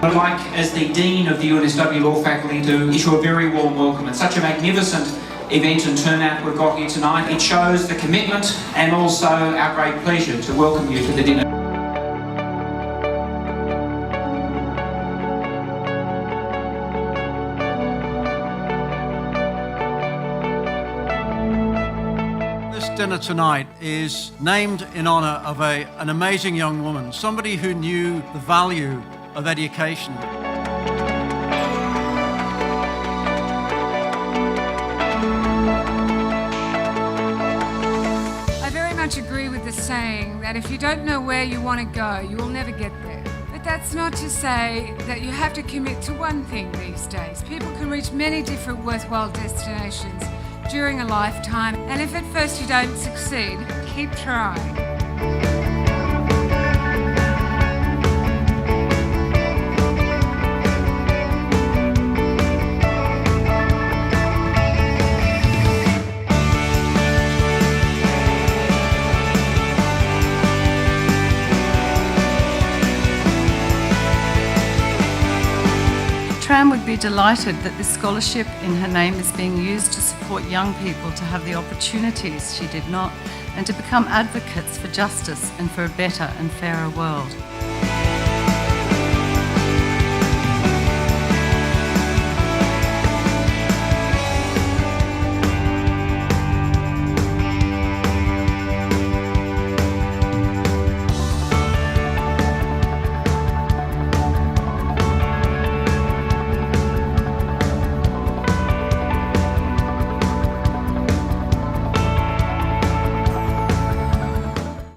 I'd like, as the Dean of the UNSW Law Faculty, to issue a very warm welcome. It's such a magnificent event and turnout we've got here tonight. It shows the commitment and also our great pleasure to welcome you to the dinner. This dinner tonight is named in honour of an amazing young woman, somebody who knew the value of education. I very much agree with the saying that if you don't know where you want to go, you will never get there. But that's not to say that you have to commit to one thing these days. People can reach many different worthwhile destinations during a lifetime, and if at first you don't succeed, keep trying. Tram would be delighted that this scholarship in her name is being used to support young people to have the opportunities she did not and to become advocates for justice and for a better and fairer world.